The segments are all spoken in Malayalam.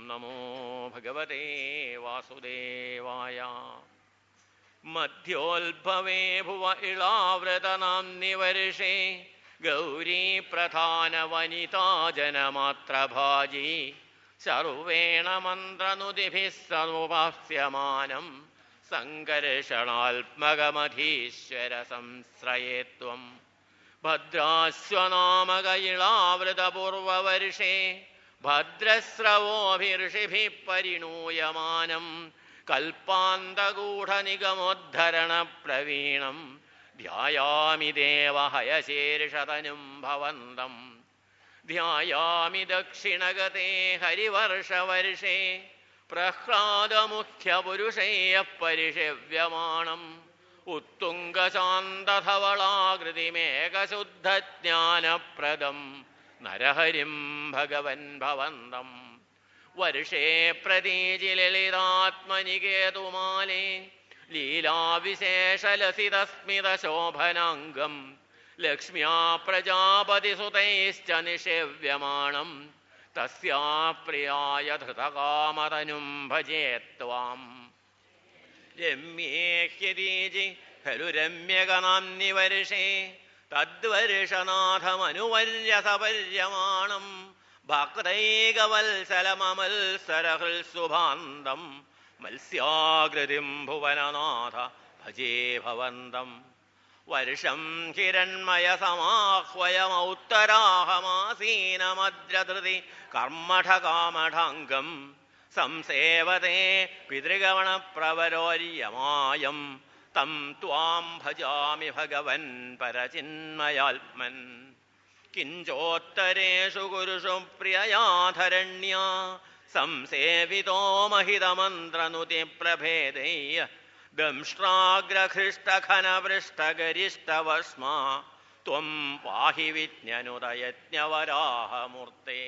നമോ ഭഗവതേ വാസുദേവായ. മധ്യോത്ഭവേ ഭുവ ഇളാവൃതനാംനി വർഷേ ഗൗരീപ്രധാനവനിതാജനമാത്രഭാജി സർവേണ മന്ത്രനുതിഭിः സമുപാസ്യമാനം സംകർഷണാത്മകമധീശ്വര സംശ്രയേ ത്വം. ഭദ്രാശ്വനാമക ഇളാവൃതപൂർവവർഷേ ഭദ്രസ്രവോഭിർഷിഭിः പരിണൂയമാനം കൽപ്പാന്തഗൂഢനിഗമോദ്ധരണപ്രവീണം ധ്യായാമി ദേവഹയശീർഷതനും ഭവന്തം. ധ്യായാമി ദക്ഷിണഗതേ ഹരിവർഷവർഷേ പ്രഹ്ലാദമുഖ്യപുരുഷേയഃ പരിഷവ്യമാണം ഉത്തുംഗശാന്തധവളാകൃതിമേകശുദ്ധജ്ഞാനപ്രദം നരഹരിം ഭഗവൻ ഭവന്തം. വർഷേ പ്രതീചി ലളിതാത്മനികേതുമാലേ ലീലാവിശേഷലസിതസ്മിതശോഭനാംഗം ലക്ഷ്മ്യാ പ്രജാപതിസുതൈശ്ച നിഷേവ്യമാണം തസ്യാ പ്രിയായ ധൃതകാമതനും ഭജേ ത്വാം. രമ്യേ ഹ്യതീജി ഖലു രമ്യകനാംനി വർഷേ തദ്വർഷനാഥമനുവർയസപര്യമാണം ഭക്തൈകവത്സലമമത്സരഹൃത്സുഭാന്തം മത്സ്യാകൃതിം ഭുവനനാഥ ഭജേ ഭവന്തം. വർഷം ഹിരൺമയ സമാഹ്വയമൗത്തരാഹമാസീനമദ്രധൃതി കർമ്മഠകാമഠാംഗം സംസേവതേ പിതൃഗവണപ്രവരോര്യമായം തം ത്വാം ഭജാമി ഭഗവൻ പരചിന്മയാത്മൻ. കിഞ്ചോത്തരേഷു കുരുഷു പ്രിയയാധരണ്യാ സംസേവിതോ മഹിതമന്ത്രനുതി പ്രഭേദൈ ദംഷ്ട്രാഗ്രഹൃഷ്ടഖനപൃഷ്ടഗരിഷ്ടവസ്മാ ത്വം പാഹി വിജ്ഞനുതയജ്ഞവരാഹമൂർത്തേ.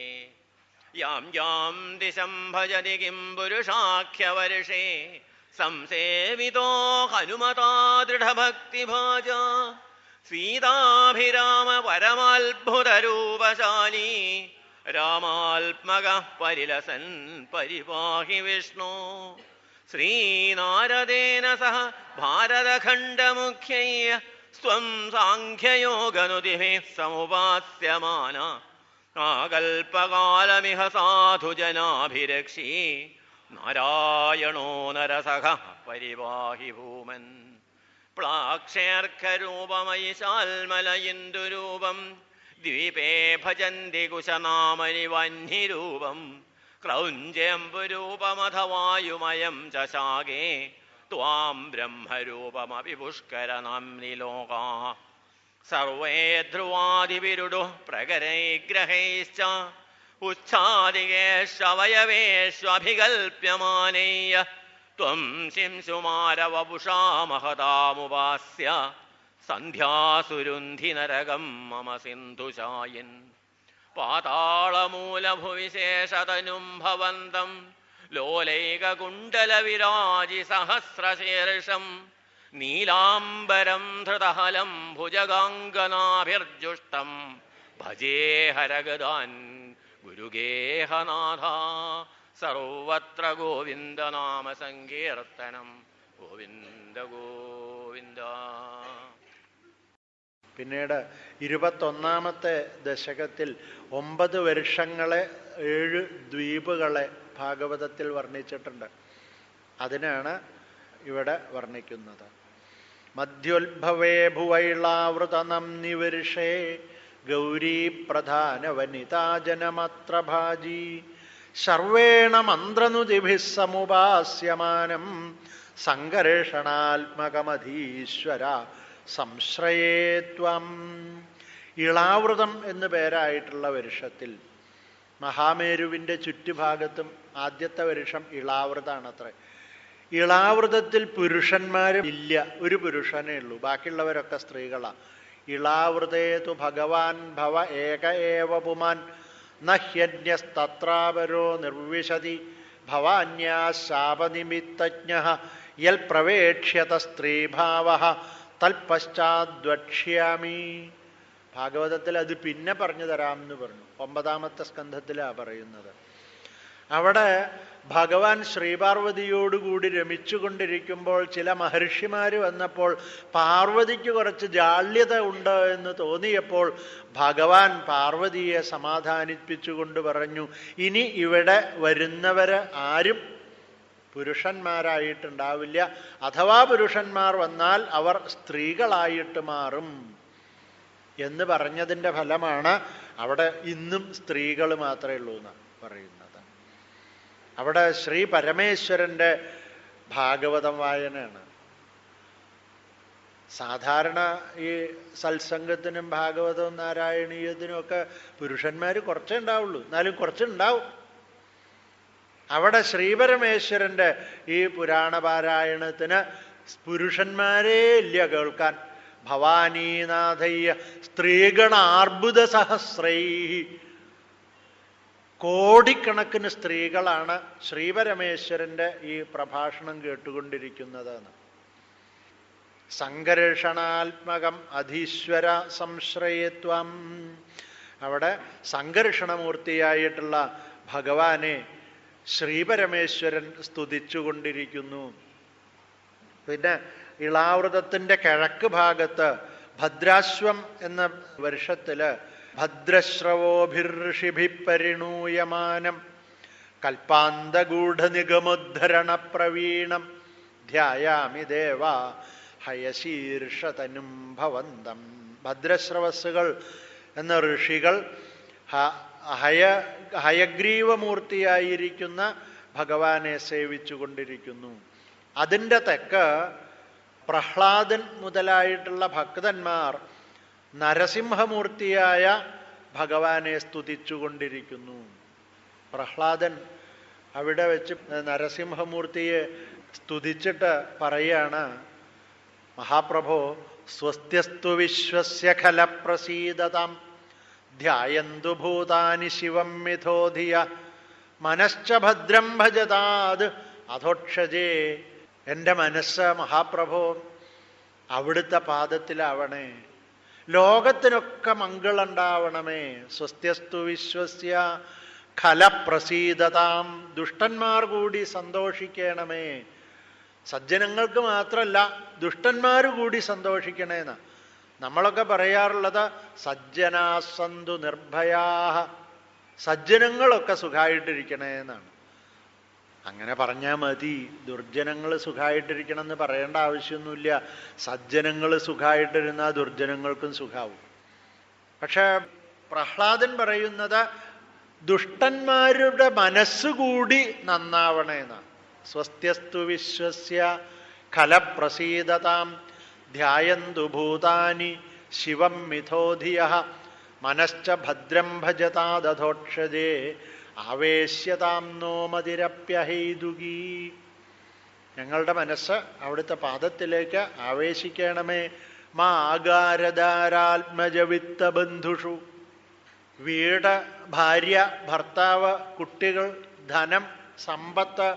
യാം യാം ദിശം ഭജതി കിം പുരുഷാഖ്യവർഷേ സംസേവിതോ ഹനുമതാ ദൃഢഭക്തിഭാജ സീതാഭിരാമ പരമാത്ഭുതരൂപശാലീ രാമാത്മകഃ പരിലസൻ പരിപാഹി വിഷ്ണു. ശ്രീനാരദേന സഹ ഭാരതഖണ്ഡമുഖ്യൈഃ സ്വം സാഖ്യയോഗനുതിഭിः സമുപാസ്യമാന ആകൽപകാലമിഹ സാധുജനാഭിരക്ഷീ നാരായണോ നരസഖഃ പരിപാഹി ഭൂമൻ. പ്ലാക്ഷേർഘരൂപമയി ശാൽമലയിന്ദുരൂപം ദ്വീപേ ഭജന്തി കുശനാമനി വഹ്നിരൂപം ക്രൗഞ്ചേംബുരൂപമഥ വായുമയം ചശാകേ ത്വാം ബ്രഹ്മരൂപമപി പുഷ്കരനാംനി ലോകാഃ. സർവേ ധ്രുവാദിവിരുഡുഃ പ്രകരൈഗ്രഹൈശ്ച ഉച്ഛാദികേഷ്വയവേഷ്വഭികൽപ്യമാനൈഃ ത്വം ശിംസുമാരവപുഷാ മഹതാമുപാസ്യ സന്ധ്യാസുരുന്ധി നരകം മമ സിന്ധുശായിൻ. പാതാളമൂലഭുവിശേഷതനും ഭവന്തം ലോലൈകകുണ്ടലവിരാജി സഹസ്രശീർഷം നീലാംബരം ധൃതഹലം ഭുജഗാംഗനാഭിർജുഷ്ടം ഭജേ ഹരഗദാൻ ഗുരുഗേഹനാഥ. സർവത്ര ഗോവിന്ദനാമ സങ്കീർത്തനം ഗോവിന്ദ ഗോവിന്ദ. പിന്നീട് 21ാമത്തെ ദശകത്തിൽ 9 വർഷങ്ങളെ 7 ദ്വീപുകളെ ഭാഗവതത്തിൽ വർണ്ണിച്ചിട്ടുണ്ട്. അതിനാണ് ഇവിടെ വർണ്ണിക്കുന്നത്. മധ്യോത്ഭവേ ഭുവൈളാവൃതനംനി വർഷേ ഗൗരീ പ്രധാന വനിതാജനമത്ര ഭാജി സർവേണ മന്ത്രനുതിഭിः സമുപാസ്യമാനം സംകർഷണാത്മകമധീശ്വര സംശ്രയേ ത്വം. ഇളാവൃതം എന്നു പേരായിട്ടുള്ള വർഷത്തിൽ മഹാമേരുവിൻ്റെ ചുറ്റുഭാഗത്തും ആദ്യത്തെ വർഷം ഇളാവൃതാണത്രേ. ഇളാവൃതത്തിൽ പുരുഷന്മാരും ഇല്ല, ഒരു പുരുഷനേ ഉള്ളൂ, ബാക്കിയുള്ളവരൊക്കെ സ്ത്രീകളാണ്. ഇളാവൃതേതു ഭഗവാൻ ഭവ ഏക ഏവ പുമാൻ നഹ്യന്യസ്തത്രാപരോ നിർവിശതി ഭവാന്യാ ശാപനിമിത്തജ്ഞഃ യൽ പ്രവേക്ഷ്യത സ്ത്രീഭാവഃ തൽപശ്ചാദ്വക്ഷ്യാമി. ഭാഗവതത്തിൽ അത് പിന്നെ പറഞ്ഞു തരാമെന്ന് പറഞ്ഞു. 9ാമത്തെ സ്കന്ധത്തിലാണ് പറയുന്നത്. അവിടെ ഭഗവാൻ ശ്രീപാർവതിയോടുകൂടി രമിച്ചുകൊണ്ടിരിക്കുമ്പോൾ ചില മഹർഷിമാർ വന്നപ്പോൾ പാർവതിക്ക് കുറച്ച് ജാള്യത ഉണ്ട് എന്ന് തോന്നിയപ്പോൾ ഭഗവാൻ പാർവതിയെ സമാധാനിപ്പിച്ചുകൊണ്ട് പറഞ്ഞു, ഇനി ഇവിടെ വരുന്നവര് ആരും പുരുഷന്മാരായിട്ടുണ്ടാവില്ല, അഥവാ പുരുഷന്മാർ വന്നാൽ അവർ സ്ത്രീകളായിട്ട് മാറും എന്ന് പറഞ്ഞതിൻ്റെ ഫലമാണ് അവിടെ ഇന്നും സ്ത്രീകൾ മാത്രമേ ഉള്ളൂ എന്ന് പറയുന്നത്. അവിടെ ശ്രീ പരമേശ്വരൻ്റെ ഭാഗവതം വായനയാണ്. സാധാരണ ഈ സത്സംഗത്തിനും ഭാഗവതവും നാരായണീയത്തിനും ഒക്കെ പുരുഷന്മാർ കുറച്ചേ ഉണ്ടാവുള്ളൂ, എന്നാലും കുറച്ചുണ്ടാവും. അവിടെ ശ്രീപരമേശ്വരൻ്റെ ഈ പുരാണപാരായണത്തിന് പുരുഷന്മാരേ ഇല്ല കേൾക്കാൻ. ഭവാനീനാഥയ്യ സ്ത്രീഗണാർബുദ സഹസ്രൈ, കോടിക്കണക്കിന് സ്ത്രീകളാണ് ശ്രീപരമേശ്വരൻ്റെ ഈ പ്രഭാഷണം കേട്ടുകൊണ്ടിരിക്കുന്നത്. സംഘർഷണാത്മകം അധീശ്വര സംശ്രയത്വം, അവിടെ സംഘർഷണമൂർത്തിയായിട്ടുള്ള ഭഗവാനെ ശ്രീപരമേശ്വരൻ സ്തുതിച്ചുകൊണ്ടിരിക്കുന്നു. പിന്നെ ഇളാവൃതത്തിൻ്റെ കിഴക്ക് ഭാഗത്ത് ഭദ്രാശ്വം എന്ന വർഷത്തില് ഭദ്രശ്രവോഭിർഷിഭി പരിണൂയമാനം കൽപ്പാന്തഗൂഢനിഗമോദ്ധരണ പ്രവീണം ധ്യായാമി ദേവ ഹയശീർഷതനും ഭവന്തം. ഭദ്രശ്രവസ്സുകൾ എന്ന ഋഷികൾ ഹയഗ്രീവമൂർത്തിയായിരിക്കുന്ന ഭഗവാനെ സേവിച്ചു കൊണ്ടിരിക്കുന്നു. അതിൻ്റെ തെക്ക് പ്രഹ്ലാദൻ മുതലായിട്ടുള്ള ഭക്തന്മാർ നരസിംഹമൂർത്തിയായ ഭഗവാനെ സ്തുതിച്ചുകൊണ്ടിരിക്കുന്നു. പ്രഹ്ലാദൻ അവിടെ വെച്ച് നരസിംഹമൂർത്തിയെ സ്തുതിച്ചിട്ട് പറയാണ്, മഹാപ്രഭോ സ്വസ്ത്യസ്തു വിശ്വസ്യ ഖലപ്രസീദതാം ധ്യായന്തു ഭൂതാനി ശിവം മിഥോധിയ മനശ്ച ഭദ്രം ഭജതാത് അധോക്ഷജേ. എൻ്റെ മനസ്സ് മഹാപ്രഭോ അവിടുത്തെ പാദത്തിലാവണേ, ലോകത്തിനൊക്കെ മംഗളുണ്ടാവണമേ. സ്വസ്ത്യസ്തു വിശ്വസ്യ ഖലപ്രസീദതാം, ദുഷ്ടന്മാർ കൂടി സന്തോഷിക്കണമേ. സജ്ജനങ്ങൾക്ക് മാത്രമല്ല, ദുഷ്ടന്മാർ കൂടി സന്തോഷിക്കണേന്ന്. നമ്മളൊക്കെ പറയാറുള്ളത് സജ്ജനാസന്തു നിർഭയാഹ, സജ്ജനങ്ങളൊക്കെ സുഖമായിട്ടിരിക്കണേ എന്നാണ്. അങ്ങനെ പറഞ്ഞാൽ മതി, ദുർജനങ്ങൾ സുഖമായിട്ടിരിക്കണം എന്ന് പറയേണ്ട ആവശ്യമൊന്നുമില്ല. സജ്ജനങ്ങൾ സുഖമായിട്ടിരുന്നാൽ ദുർജനങ്ങൾക്കും സുഖാവും. പക്ഷെ പ്രഹ്ലാദൻ പറയുന്നത് ദുഷ്ടന്മാരുടെ മനസ്സുകൂടി നന്നാവണേന്നാണ്. സ്വസ്ത്യസ്തു വിശ്വസ്യ ഖലപ്രസീദതാം ധ്യായന്തു ഭൂതാനി ശിവം മിഥോധിയഃ മനശ്ച ഭദ്രം ഭജതാദധോക്ഷജേ ആവേശ്യതാം നോ മതിരപ്യഹൈതുകീ. ഞങ്ങളുടെ മനസ്സ് അവിടുത്തെ പാദത്തിലേക്ക് ആവേശിക്കണമേ. മാ ആകാരധാരാത്മജവിത്ത ബന്ധുഷു, വീട്, ഭാര്യ, ഭർത്താവ്, കുട്ടികൾ, ധനം, സമ്പത്ത്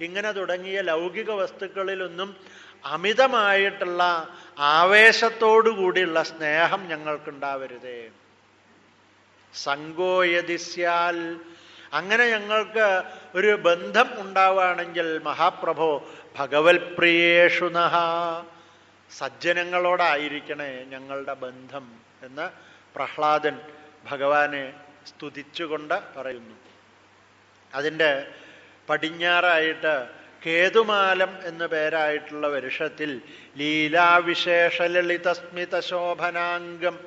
ഇങ്ങനെ തുടങ്ങിയ ലൗകിക വസ്തുക്കളിലൊന്നും അമിതമായിട്ടുള്ള ആവേശത്തോടുകൂടിയുള്ള സ്നേഹം ഞങ്ങൾക്കുണ്ടാവരുതേ. സങ്കോയതിസ്യാൽ, അങ്ങനെ ഞങ്ങൾക്ക് ഒരു ബന്ധം ഉണ്ടാവുകയാണെങ്കിൽ മഹാപ്രഭോ ഭഗവത്പ്രിയേഷു നഃ, സജ്ജനങ്ങളോടായിരിക്കണേ ഞങ്ങളുടെ ബന്ധം എന്ന് പ്രഹ്ലാദൻ ഭഗവാനെ സ്തുതിച്ചുകൊണ്ട് പറയുന്നു. അതിൻ്റെ പടിഞ്ഞാറായിട്ട് കേതുമാലം എന്നു പേരായിട്ടുള്ള വർഷത്തിൽ ലീലാവിശേഷ ലളിതസ്മിത ശോഭനാംഗം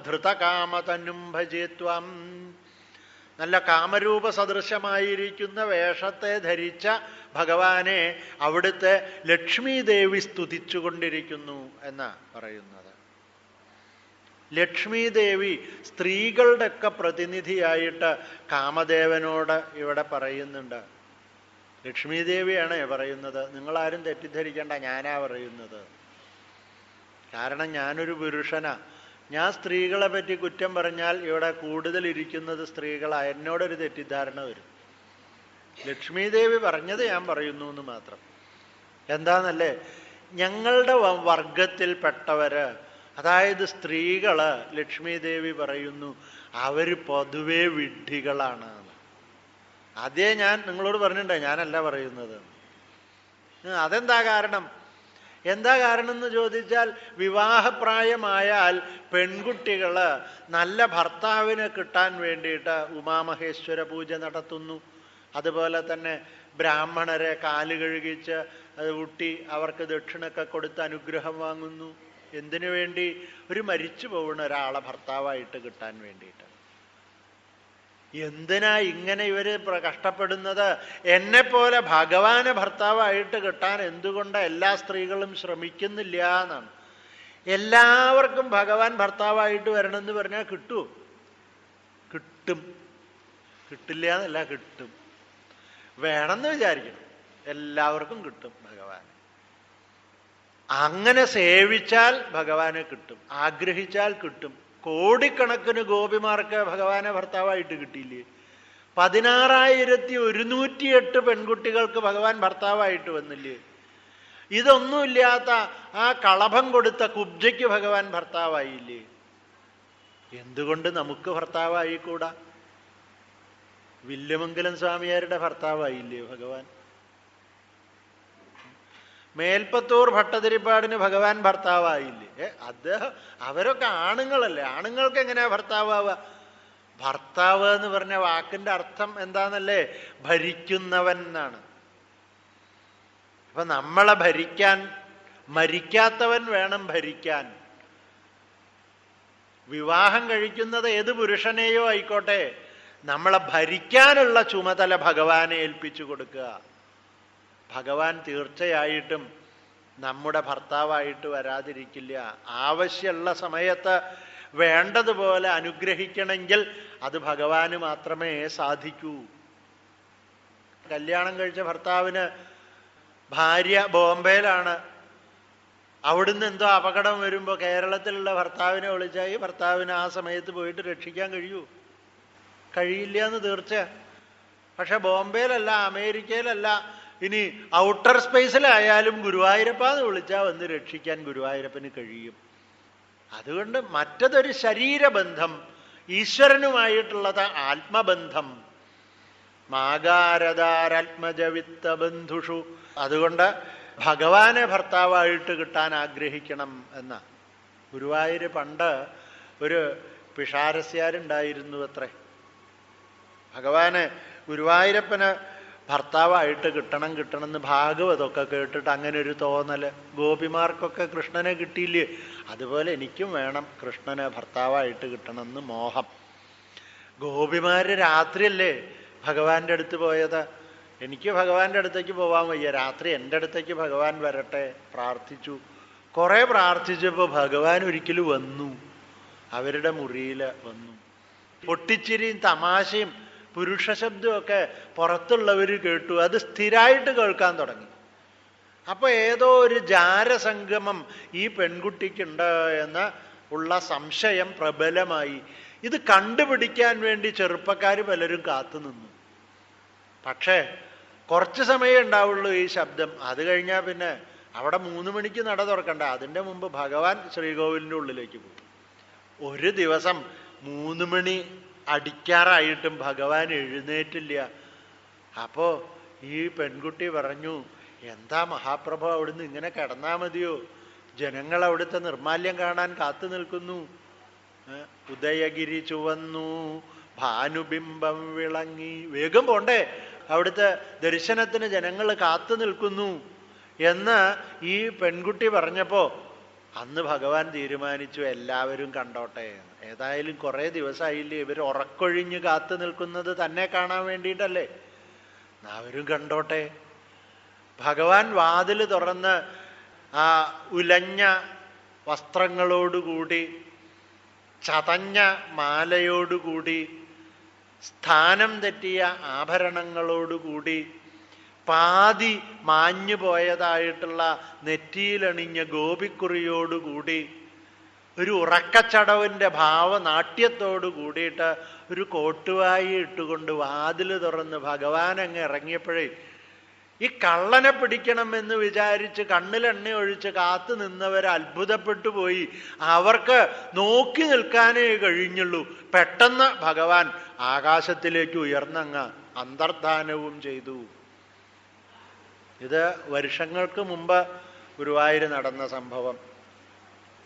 ധൃതകാമതനും ഭജിത്വം, നല്ല കാമരൂപ സദൃശമായിരിക്കുന്ന വേഷത്തെ ധരിച്ച ഭഗവാനെ അവിടുത്തെ ലക്ഷ്മി ദേവി സ്തുതിച്ചുകൊണ്ടിരിക്കുന്നു എന്ന് പറയുന്നത്. ലക്ഷ്മി ദേവി സ്ത്രീകളുടെയൊക്കെ പ്രതിനിധിയായിട്ട് കാമദേവനോട് ഇവിടെ പറയുന്നുണ്ട്. ലക്ഷ്മി ദേവിയാണ് പറയുന്നത്, നിങ്ങളാരും തെറ്റിദ്ധരിക്കേണ്ട, ഞാനാ പറയുന്നത്. കാരണം ഞാനൊരു പുരുഷനാ. ഞാൻ സ്ത്രീകളെ പറ്റി കുറ്റം പറഞ്ഞാൽ ഇവിടെ കൂടുതൽ ഇരിക്കുന്നത് സ്ത്രീകളാ, എന്നോടൊരു തെറ്റിദ്ധാരണ വരും. ലക്ഷ്മി ദേവി പറഞ്ഞത് ഞാൻ പറയുന്നു എന്ന് മാത്രം. എന്താന്നല്ലേ, ഞങ്ങളുടെ വർഗത്തിൽപ്പെട്ടവര്, അതായത് സ്ത്രീകള്, ലക്ഷ്മി ദേവി പറയുന്നു അവര് പൊതുവെ വിഡ്ഢികളാണ്. അതേ ഞാൻ നിങ്ങളോട് പറഞ്ഞിട്ടുണ്ടോ, ഞാനല്ല പറയുന്നത്. അതെന്താ കാരണം? എന്താ കാരണം എന്ന് ചോദിച്ചാൽ, വിവാഹപ്രായമായാൽ പെൺകുട്ടികൾ നല്ല ഭർത്താവിനെ കിട്ടാൻ വേണ്ടിയിട്ട് ഉമാമഹേശ്വര പൂജ നടത്തുന്നു. അതുപോലെ തന്നെ ബ്രാഹ്മണരെ കാല് കഴുകിച്ച് അത് ഊട്ടി അവർക്ക് ദക്ഷിണൊക്കെ കൊടുത്ത് അനുഗ്രഹം വാങ്ങുന്നു. എന്തിനു വേണ്ടി? ഒരു മരിച്ചു പോകുന്ന ഒരാളെ ഭർത്താവായിട്ട് കിട്ടാൻ വേണ്ടിയിട്ട്. എന്തിനാ ഇങ്ങനെ ഇവര് കഷ്ടപ്പെടുന്നത്? എന്നെപ്പോലെ ഭഗവാനെ ഭർത്താവായിട്ട് കിട്ടാൻ എന്തുകൊണ്ട് എല്ലാ സ്ത്രീകളും ശ്രമിക്കുന്നില്ല എന്നാണ്. എല്ലാവർക്കും ഭഗവാൻ ഭർത്താവായിട്ട് വരണമെന്ന് പറഞ്ഞാൽ കിട്ടുമോ? കിട്ടും. കിട്ടില്ല എന്നല്ല, കിട്ടും. വേണമെന്ന് വിചാരിക്കണം, എല്ലാവർക്കും കിട്ടും ഭഗവാൻ. അങ്ങനെ സേവിച്ചാൽ ഭഗവാനെ കിട്ടും, ആഗ്രഹിച്ചാൽ കിട്ടും. കോടിക്കണക്കിന് ഗോപിമാർക്ക് ഭഗവാനെ ഭർത്താവായിട്ട് കിട്ടിയില്ലേ? 16,108 പെൺകുട്ടികൾക്ക് ഭഗവാൻ ഭർത്താവായിട്ട് വന്നില്ലേ? ഇതൊന്നുമില്ലാത്ത ആ കളഭം കൊടുത്ത കുബ്ജയ്ക്ക് ഭഗവാൻ ഭർത്താവായില്ലേ? എന്തുകൊണ്ട് നമുക്ക് ഭർത്താവായിക്കൂടാ? വില്യമംഗലം സ്വാമിയാരുടെ ഭർത്താവായില്ലേ ഭഗവാൻ? മേൽപ്പത്തൂർ ഭട്ടതിരിപ്പാടിന് ഭഗവാൻ ഭർത്താവായില്ലേ? അദ്ദേഹം, അവരൊക്കെ ആണുങ്ങളല്ലേ, ആണുങ്ങൾക്ക് എങ്ങനെയാ ഭർത്താവുക? ഭർത്താവ് എന്ന് പറഞ്ഞ വാക്കിന്റെ അർത്ഥം എന്താന്നല്ലേ? ഭരിക്കുന്നവൻ എന്നാണ്. അപ്പൊ നമ്മളെ ഭരിക്കാൻ മരിക്കാത്തവൻ വേണം ഭരിക്കാൻ. വിവാഹം കഴിക്കുന്നത് ഏത് പുരുഷനെയോ ആയിക്കോട്ടെ, നമ്മളെ ഭരിക്കാനുള്ള ചുമതല ഭഗവാനെ ഏൽപ്പിച്ചു കൊടുക്കുക. ഭഗവാൻ തീർച്ചയായിട്ടും നമ്മുടെ ഭർത്താവായിട്ട് വരാതിരിക്കില്ല. ആവശ്യമുള്ള സമയത്ത് വേണ്ടതുപോലെ അനുഗ്രഹിക്കണമെങ്കിൽ അത് ഭഗവാന് മാത്രമേ സാധിക്കൂ. കല്യാണം കഴിച്ച ഭർത്താവിന് ഭാര്യ ബോംബെയിലാണ്. അവിടുന്ന് എന്തോ അപകടം വരുമ്പോൾ കേരളത്തിലുള്ള ഭർത്താവിനെ വിളിച്ചാൽ ഈ ഭർത്താവിന് ആ സമയത്ത് പോയിട്ട് രക്ഷിക്കാൻ കഴിയൂ? കഴിയില്ല എന്ന് തീർച്ച. പക്ഷെ ബോംബെയിലല്ല, അമേരിക്കയിലല്ല, ഇനി ഔട്ടർ സ്പേസിലായാലും ഗുരുവായൂരപ്പ എന്ന് വിളിച്ചാൽ വന്ന് രക്ഷിക്കാൻ ഗുരുവായൂരപ്പന് കഴിയും. അതുകൊണ്ട് മറ്റതൊരു ശരീരബന്ധം, ഈശ്വരനുമായിട്ടുള്ളത് ആത്മബന്ധം. മാകാരദാരാത്മജവിത്ത ബന്ധുഷു. അതുകൊണ്ട് ഭഗവാനെ ഭർത്താവായിട്ട് കിട്ടാൻ ആഗ്രഹിക്കണം എന്ന. ഗുരുവായൂർ പണ്ട് ഒരു പിഷാരസ്യാരുണ്ടായിരുന്നു അത്രേ. ഭഗവാന് ഗുരുവായൂരപ്പന് ഭർത്താവായിട്ട് കിട്ടണം എന്ന് ഭാഗവതമൊക്കെ കേട്ടിട്ട് അങ്ങനെ ഒരു തോന്നല്. ഗോപിമാർക്കൊക്കെ കൃഷ്ണനെ കിട്ടിയില്ലേ, അതുപോലെ എനിക്കും വേണം കൃഷ്ണനെ ഭർത്താവായിട്ട് കിട്ടണമെന്ന് മോഹം. ഗോപിമാര് രാത്രിയല്ലേ ഭഗവാന്റെ അടുത്ത് പോയത്. എനിക്ക് ഭഗവാന്റെ അടുത്തേക്ക് പോവാൻ വയ്യ, രാത്രി എൻ്റെ അടുത്തേക്ക് ഭഗവാൻ വരട്ടെ പ്രാർത്ഥിച്ചു. കുറെ പ്രാർത്ഥിച്ചപ്പോൾ ഭഗവാൻ ഒരിക്കലും വന്നു, അവരുടെ മുറിയിൽ വന്നു. പൊട്ടിച്ചിരിയും തമാശയും പുരുഷ ശബ്ദമൊക്കെ പുറത്തുള്ളവർ കേട്ടു. അത് സ്ഥിരമായിട്ട് കേൾക്കാൻ തുടങ്ങി. അപ്പൊ ഏതോ ഒരു ജാരസംഗമം ഈ പെൺകുട്ടിക്കുണ്ട് എന്ന് ഉള്ള സംശയം പ്രബലമായി. ഇത് കണ്ടുപിടിക്കാൻ വേണ്ടി ചെറുപ്പക്കാർ പലരും കാത്തു നിന്നു. പക്ഷേ കുറച്ച് സമയം ഉണ്ടാവുള്ളൂ ഈ ശബ്ദം. അത് കഴിഞ്ഞാൽ പിന്നെ അവിടെ 3 മണിക്ക് നട തുറക്കണ്ട, അതിൻ്റെ മുമ്പ് ഭഗവാൻ ശ്രീകോവിലിൻ്റെ ഉള്ളിലേക്ക് പോകും. ഒരു ദിവസം 3 മണി അടിക്കാറായിട്ടും ഭഗവാൻ എഴുന്നേറ്റില്ല. അപ്പോ ഈ പെൺകുട്ടി പറഞ്ഞു, എന്താ മഹാപ്രഭു അവിടുന്ന് ഇങ്ങനെ കിടന്നാ മതിയോ? ജനങ്ങൾ അവിടുത്തെ നിർമാല്യം കാണാൻ കാത്തു നിൽക്കുന്നു. ഉദയഗിരി ചുവന്നു, ഭാനുബിംബം വിളങ്ങി, വേഗം പോണ്ടേ, അവിടുത്തെ ദർശനത്തിന് ജനങ്ങൾ കാത്തു നിൽക്കുന്നു എന്ന് ഈ പെൺകുട്ടി പറഞ്ഞപ്പോ അന്ന് ഭഗവാൻ തീരുമാനിച്ചു എല്ലാവരും കണ്ടോട്ടെ. ഏതായാലും കുറെ ദിവസമായില്ലേ ഇവർ ഉറക്കൊഴിഞ്ഞ് കാത്തു നിൽക്കുന്നത് തന്നെ കാണാൻ വേണ്ടിയിട്ടല്ലേ, അവരും കണ്ടോട്ടെ. ഭഗവാൻ വാതിൽ തുറന്ന് ആ ഉലഞ്ഞ വസ്ത്രങ്ങളോടുകൂടി, ചതഞ്ഞ മാലയോടുകൂടി, സ്ഥാനം തെറ്റിയ ആഭരണങ്ങളോടുകൂടി, പാതി മാഞ്ഞു പോയതായിട്ടുള്ള നെറ്റിയിലണിഞ്ഞ ഗോപിക്കുറിയോടുകൂടി, ഒരു ഉറക്കച്ചടവിൻ്റെ ഭാവനാട്യത്തോടു കൂടിയിട്ട് ഒരു കോട്ടുവായി ഇട്ടുകൊണ്ട് വാതിൽ തുറന്ന് ഭഗവാൻ അങ്ങ് ഇറങ്ങിയപ്പോഴേ ഈ കള്ളനെ പിടിക്കണമെന്ന് വിചാരിച്ച് കണ്ണിലെണ്ണ ഒഴിച്ച് കാത്തു നിന്നവർ അത്ഭുതപ്പെട്ടു പോയി. അവർക്ക് നോക്കി നിൽക്കാനേ കഴിഞ്ഞുള്ളൂ. പെട്ടെന്ന് ഭഗവാൻ ആകാശത്തിലേക്ക് ഉയർന്നങ്ങ് അന്തർധാനവും ചെയ്തു. ഇത് വർഷങ്ങൾക്ക് മുമ്പ് ഗുരുവായൂർ നടന്ന സംഭവം.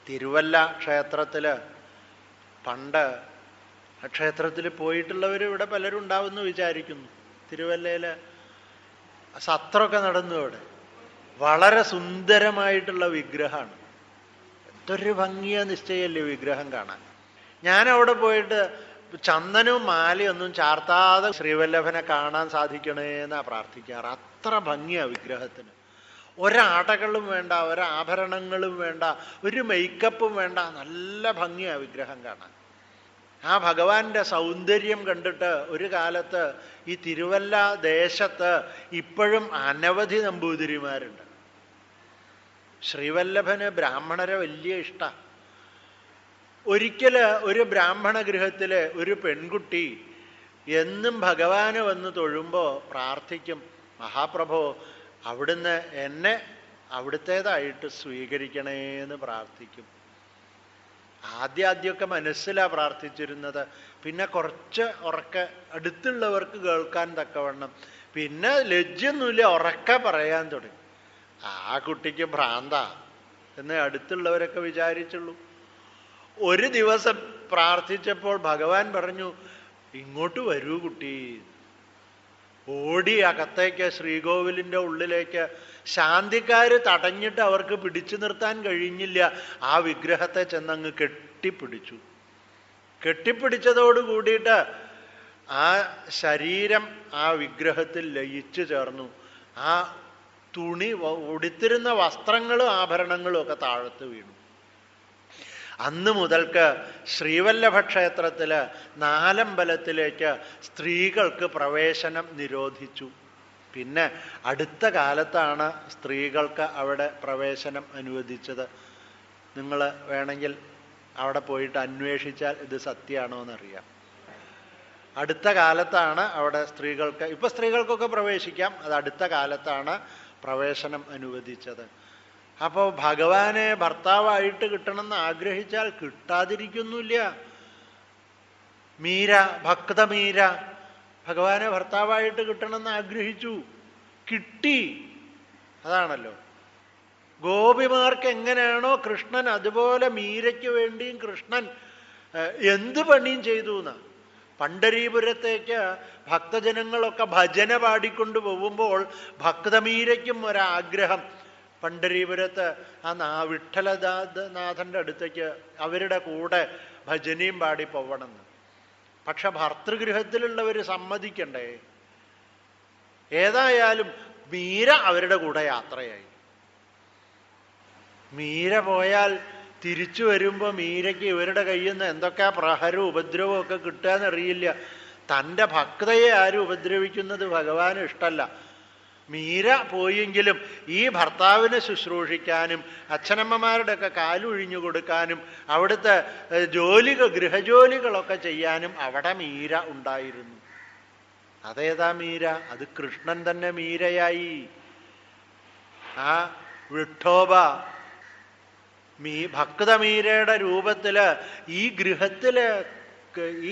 തിരുവല്ല ക്ഷേത്രത്തില് പണ്ട് ക്ഷേത്രത്തിൽ പോയിട്ടുള്ളവർ ഇവിടെ പലരും ഉണ്ടാവുമെന്ന് വിചാരിക്കുന്നു. തിരുവല്ലയില് സത്രമൊക്കെ നടന്നു. അവിടെ വളരെ സുന്ദരമായിട്ടുള്ള വിഗ്രഹമാണ്. എന്തൊരു ഭംഗിയാ നിശ്ചയല്ലേ വിഗ്രഹം കാണാൻ. ഞാൻ അവിടെ പോയിട്ട് ചന്ദനവും മാലയൊന്നും ചാർത്താതെ ശ്രീവല്ലഭനെ കാണാൻ സാധിക്കണേന്നാ പ്രാർത്ഥിക്കാറ്. അത്ര ഭംഗിയാ വിഗ്രഹത്തിന്. ഒരാടകളും വേണ്ട, ഒരാഭരണങ്ങളും വേണ്ട, ഒരു മേക്കപ്പും വേണ്ട. നല്ല ഭംഗിയാ വിഗ്രഹം കാണാൻ. ആ ഭഗവാന്റെ സൗന്ദര്യം കണ്ടിട്ട് ഒരു കാലത്ത് ഈ തിരുവല്ല ദേശത്ത് ഇപ്പോഴും അനവധി നമ്പൂതിരിമാരുണ്ട്. ശ്രീവല്ലഭന് ബ്രാഹ്മണരെ വലിയ ഇഷ്ടമാണ്. ഒരിക്കല് ഒരു ബ്രാഹ്മണ ഗൃഹത്തിലെ ഒരു പെൺകുട്ടി എന്നും ഭഗവാന് വന്ന് തൊഴുമ്പോൾ പ്രാർത്ഥിക്കും, മഹാപ്രഭോ അവിടുന്ന് എന്നെ അവിടുത്തേതായിട്ട് സ്വീകരിക്കണേന്ന് പ്രാർത്ഥിക്കും. ആദ്യമൊക്കെ മനസ്സിലാ പ്രാർത്ഥിച്ചിരുന്നത്. പിന്നെ കുറച്ച് ഉറക്കെ അടുത്തുള്ളവർക്ക് കേൾക്കാൻ തക്കവണ്ണം. പിന്നെ ലജ്ജൊന്നുമില്ല, ഉറക്കെ പറയാൻ തുടങ്ങി. ആ കുട്ടിക്ക് ഭ്രാന്താ എന്ന് അടുത്തുള്ളവരൊക്കെ വിചാരിച്ചുള്ളൂ. ഒരു ദിവസം പ്രാർത്ഥിച്ചപ്പോൾ ഭഗവാൻ പറഞ്ഞു, ഇങ്ങോട്ട് വരൂ കുട്ടി. ഓടി അകത്തേക്ക് ശ്രീകോവിലിൻ്റെ ഉള്ളിലേക്ക്. ശാന്തിക്കാര് തടഞ്ഞിട്ട് അവർക്ക് പിടിച്ചു നിർത്താൻ കഴിഞ്ഞില്ല. ആ വിഗ്രഹത്തെ ചെന്നങ്ങ് കെട്ടിപ്പിടിച്ചു. കെട്ടിപ്പിടിച്ചതോട് കൂടിയിട്ട് ആ ശരീരം ആ വിഗ്രഹത്തിൽ ലയിച്ചു ചേർന്നു. ആ തുണി ഉടുത്തിരുന്ന വസ്ത്രങ്ങളും ആഭരണങ്ങളും ഒക്കെ താഴത്ത് വീണു. അന്ന് മുതൽക്ക് ശ്രീവല്ലഭ ക്ഷേത്രത്തില് നാലമ്പലത്തിലേക്ക് സ്ത്രീകൾക്ക് പ്രവേശനം നിരോധിച്ചു. പിന്നെ അടുത്ത കാലത്താണ് സ്ത്രീകൾക്ക് അവിടെ പ്രവേശനം അനുവദിച്ചത്. നിങ്ങൾ വേണമെങ്കിൽ അവിടെ പോയിട്ട് അന്വേഷിച്ചാൽ ഇത് സത്യമാണോ എന്നറിയാം. അടുത്ത കാലത്താണ് അവിടെ സ്ത്രീകൾക്ക്, ഇപ്പൊ സ്ത്രീകൾക്കൊക്കെ പ്രവേശിക്കാം, അത് അടുത്ത കാലത്താണ് പ്രവേശനം അനുവദിച്ചത്. അപ്പോൾ ഭഗവാനെ ഭർത്താവായിട്ട് കിട്ടണമെന്ന് ആഗ്രഹിച്ചാൽ കിട്ടാതിരിക്കുന്നില്ല. മീര, ഭക്ത മീര ഭഗവാനെ ഭർത്താവായിട്ട് കിട്ടണമെന്ന് ആഗ്രഹിച്ചു, കിട്ടി. അതാണല്ലോ ഗോപിമാർക്ക് എങ്ങനെയാണോ കൃഷ്ണൻ, അതുപോലെ മീരയ്ക്ക് വേണ്ടിയും കൃഷ്ണൻ എന്ത് പണിയും ചെയ്തു എന്നാ. പണ്ഡരീപുരത്തേക്ക് ഭക്തജനങ്ങളൊക്കെ ഭജന പാടിക്കൊണ്ട് പോകുമ്പോൾ ഭക്തമീരയ്ക്കും ഒരാഗ്രഹം, പണ്ഡരീപുരത്ത് ആ വിഠ്ഠലനാഥൻ്റെ അടുത്തേക്ക് അവരുടെ കൂടെ ഭജനയും പാടി പോവണമെന്ന്. പക്ഷെ ഭർതൃഗൃഹത്തിലുള്ളവർ സമ്മതിക്കണ്ടേ. ഏതായാലും മീര അവരുടെ കൂടെ യാത്രയായി. മീര പോയാൽ തിരിച്ചു വരുമ്പോൾ മീരയ്ക്ക് ഇവരുടെ കയ്യിൽ നിന്ന് എന്തൊക്കെ പ്രഹരവും ഉപദ്രവവും ഒക്കെ കിട്ടുകയെന്നറിയില്ല. തൻ്റെ ഭക്തയെ ആരും ഉപദ്രവിക്കുന്നത് ഭഗവാന് ഇഷ്ടമല്ല. മീര പോയെങ്കിലും ഈ ഭർത്താവിനെ ശുശ്രൂഷിക്കാനും അച്ഛനമ്മമാരുടെയൊക്കെ കാലൊഴിഞ്ഞു കൊടുക്കാനും അവിടുത്തെ ഗൃഹജോലികളൊക്കെ ചെയ്യാനും അവിടെ മീര ഉണ്ടായിരുന്നു. അതേതാ മീര? അത് കൃഷ്ണൻ തന്നെ മീരയായി. ആ വിഠോബ ഭക്തമീരയുടെ രൂപത്തില് ഈ ഗൃഹത്തില്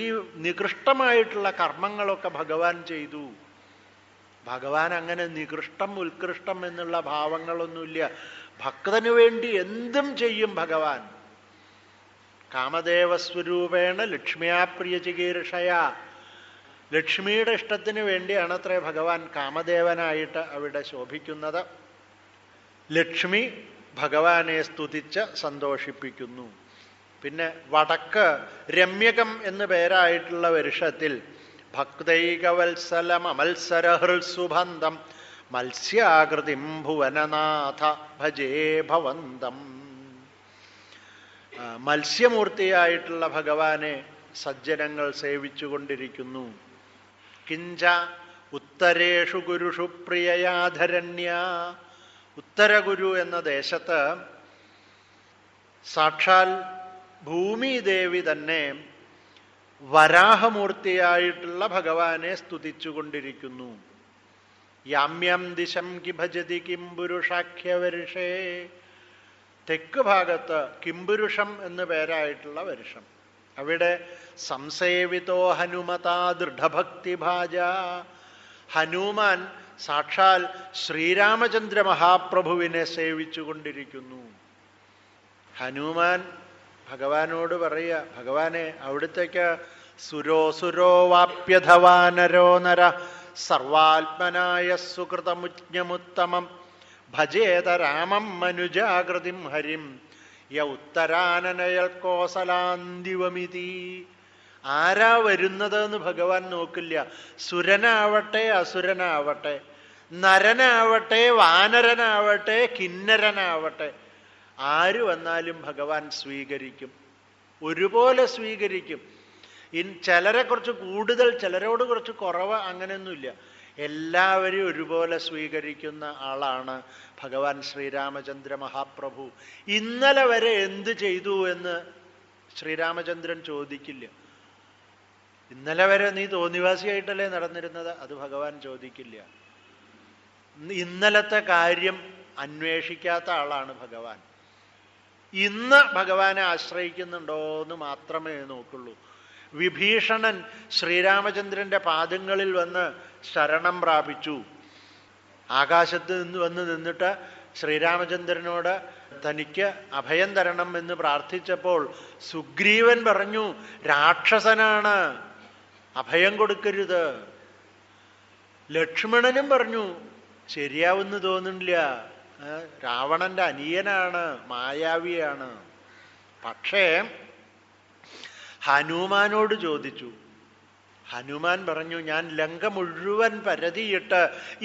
ഈ നികൃഷ്ടമായിട്ടുള്ള കർമ്മങ്ങളൊക്കെ ഭഗവാൻ ചെയ്തു. ഭഗവാൻ അങ്ങനെ നികൃഷ്ടം ഉത്കൃഷ്ടം എന്നുള്ള ഭാവങ്ങളൊന്നുമില്ല. ഭക്തനു വേണ്ടി എന്തും ചെയ്യും ഭഗവാൻ. കാമദേവസ്വരൂപേണ ലക്ഷ്മിയാപ്രിയ ചികീർഷയ. ലക്ഷ്മിയുടെ ഇഷ്ടത്തിന് വേണ്ടിയാണ് അത്രേ ഭഗവാൻ കാമദേവനായിട്ട് അവിടെ ശോഭിക്കുന്നത്. ലക്ഷ്മി ഭഗവാനെ സ്തുതിച്ച് സന്തോഷിപ്പിക്കുന്നു. പിന്നെ വടക്ക് രമ്യകം എന്നു പേരായിട്ടുള്ള വർഷത്തിൽ ഭക്തൈകവത്സലം അമത്സരഹൃത്സുബന്ധം മത്സ്യാകൃതിം ഭുവനനാഥ ഭജേ ഭവന്തം. മത്സ്യമൂർത്തിയായിട്ടുള്ള ഭഗവാനെ സജ്ജനങ്ങൾ സേവിച്ചുകൊണ്ടിരിക്കുന്നു. കിഞ്ച ഉത്തരേഷു ഗുരുഷു പ്രിയയാധരണ്യ. ഉത്തരഗുരു എന്ന ദേശത്ത് സാക്ഷാൽ ഭൂമിദേവി തന്നെ വരാഹമൂർത്തിയായിട്ടുള്ള ഭഗവാനെ സ്തുതിച്ചുകൊണ്ടിരിക്കുന്നു. യാമ്യം ദിശം കി ഭജതി കിംപുരുഷാഖ്യവർഷേ. തെക്ക് ഭാഗത്ത് കിംപുരുഷം എന്ന് പേരായിട്ടുള്ള വർഷം. അവിടെ സംസേവിതോ ഹനുമതാ ദൃഢഭക്തിഭാജ. ഹനുമാൻ സാക്ഷാൽ ശ്രീരാമചന്ദ്ര മഹാപ്രഭുവിനെ സേവിച്ചു കൊണ്ടിരിക്കുന്നു. ഹനുമാൻ ഭഗവാനോട് പറയുക, ഭഗവാനെ അവിടുത്തേക്ക് സുരോ വാപ്യധവാനരോ നര സർവാത്മനായ സുകൃതമുജ്ഞമുത്തമം ഭജേത രാമം മനുജാകൃതിം ഹരിം യ ഉത്തരാനനയൽ കോസലാന്തിവമിതി. ആരാ വരുന്നതെന്ന് ഭഗവാൻ നോക്കില്ല. സുരനാവട്ടെ അസുരനാവട്ടെ, നരനാവട്ടെ വാനരനാവട്ടെ കിന്നരനാവട്ടെ, ആര് വന്നാലും ഭഗവാൻ സ്വീകരിക്കും, ഒരുപോലെ സ്വീകരിക്കും. ചിലരെ കുറച്ച് കൂടുതൽ, ചിലരോട് കുറച്ച് കുറവ്, അങ്ങനെയൊന്നുമില്ല. എല്ലാവരെയും ഒരുപോലെ സ്വീകരിക്കുന്ന ആളാണ് ഭഗവാൻ ശ്രീരാമചന്ദ്ര മഹാപ്രഭു. ഇന്നലെ വരെ എന്ത് ചെയ്തു എന്ന് ശ്രീരാമചന്ദ്രൻ ചോദിക്കില്ല. ഇന്നലെ വരെ നീ തോന്നിവാസിയായിട്ടല്ലേ നടന്നിരുന്നത്, അത് ഭഗവാൻ ചോദിക്കില്ല. ഇന്നലത്തെ കാര്യം അന്വേഷിക്കാത്ത ആളാണ് ഭഗവാൻ. ഇന്ന് ഭഗവാനെ ആശ്രയിക്കുന്നുണ്ടോ എന്ന് മാത്രമേ നോക്കുള്ളൂ. വിഭീഷണൻ ശ്രീരാമചന്ദ്രന്റെ പാദങ്ങളിൽ വന്ന് ശരണം പ്രാപിച്ചു. ആകാശത്ത് നിന്ന് വന്ന് നിന്നിട്ട് ശ്രീരാമചന്ദ്രനോട് തനിക്ക് അഭയം തരണം എന്ന് പ്രാർത്ഥിച്ചപ്പോൾ സുഗ്രീവൻ പറഞ്ഞു, രാക്ഷസനാണ്, അഭയം കൊടുക്കരുത്. ലക്ഷ്മണനും പറഞ്ഞു, ശരിയാവുന്നു തോന്നുന്നില്ല, രാവണന്റെ അനിയനാണ്, മായാവിയാണ്. പക്ഷേ ഹനുമാനോട് ചോദിച്ചു. ഹനുമാൻ പറഞ്ഞു, ഞാൻ ലങ്ക മുഴുവൻ പരതിയിട്ട്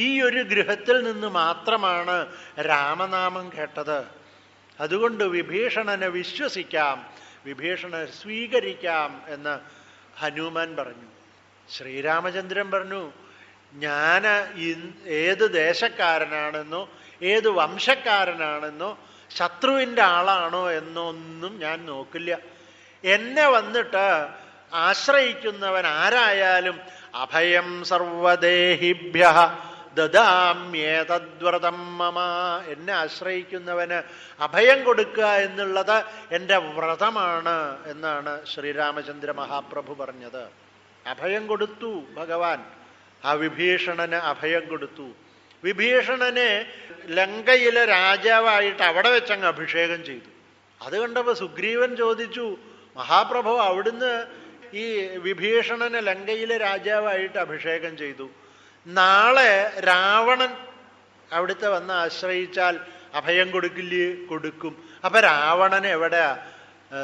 ഈ ഒരു ഗൃഹത്തിൽ നിന്ന് മാത്രമാണ് രാമനാമം കേട്ടത്. അതുകൊണ്ട് വിഭീഷണനെ വിശ്വസിക്കാം, വിഭീഷണനെ സ്വീകരിക്കാം എന്ന് ഹനുമാൻ പറഞ്ഞു. ശ്രീരാമചന്ദ്രൻ പറഞ്ഞു, ഞാൻ ഏത് ദേശക്കാരനാണെന്നോ ഏത് വംശക്കാരനാണെന്നോ ശത്രുവിൻ്റെ ആളാണോ എന്നൊന്നും ഞാൻ നോക്കില്ല. എന്നെ വന്നിട്ട് ആശ്രയിക്കുന്നവൻ ആരായാലും അഭയം സർവദേഹിഭ്യ ദദാമ്യേതദ്വ്രതം മമ. എന്നെ ആശ്രയിക്കുന്നവന് അഭയം കൊടുക്കുക എന്നുള്ളത് എൻ്റെ വ്രതമാണ് എന്നാണ് ശ്രീരാമചന്ദ്ര മഹാപ്രഭു പറഞ്ഞത്. അഭയം കൊടുത്തു ഭഗവാൻ. ആ വിഭീഷണന് അഭയം കൊടുത്തു. വിഭീഷണനെ ലങ്കയിലെ രാജാവായിട്ട് അവിടെ വെച്ചങ്ങ് അഭിഷേകം ചെയ്തു. അത് കണ്ടപ്പോൾ സുഗ്രീവൻ ചോദിച്ചു, മഹാപ്രഭു അവിടുന്ന് ഈ വിഭീഷണനെ ലങ്കയിലെ രാജാവായിട്ട് അഭിഷേകം ചെയ്തു, നാളെ രാവണൻ അവിടുത്തെ വന്ന് ആശ്രയിച്ചാൽ അഭയം കൊടുക്കില്ലേ? കൊടുക്കും. അപ്പൊ രാവണന് എവിടെ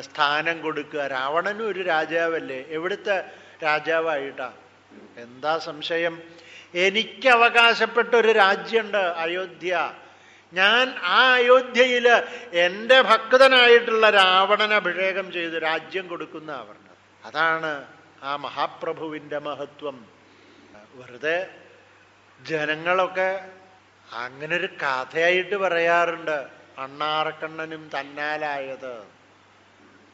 സ്ഥാനം കൊടുക്കുക? രാവണനും ഒരു രാജാവല്ലേ, എവിടുത്തെ രാജാവായിട്ടാ? എന്താ സംശയം? എനിക്ക് അവകാശപ്പെട്ട ഒരു രാജ്യമുണ്ട്, അയോധ്യ. ഞാൻ ആ അയോധ്യയിൽ എൻ്റെ ഭക്തനായിട്ടുള്ള രാവണനെ അഭിഷേകം ചെയ്ത് രാജ്യം കൊടുക്കുന്ന പറഞ്ഞത്. അതാണ് ആ മഹാപ്രഭുവിൻ്റെ മഹത്വം. വെറുതെ ജനങ്ങളൊക്കെ അങ്ങനൊരു കഥയായിട്ട് പറയാറുണ്ട്, അണ്ണാറക്കണ്ണനും തന്നാലായത്.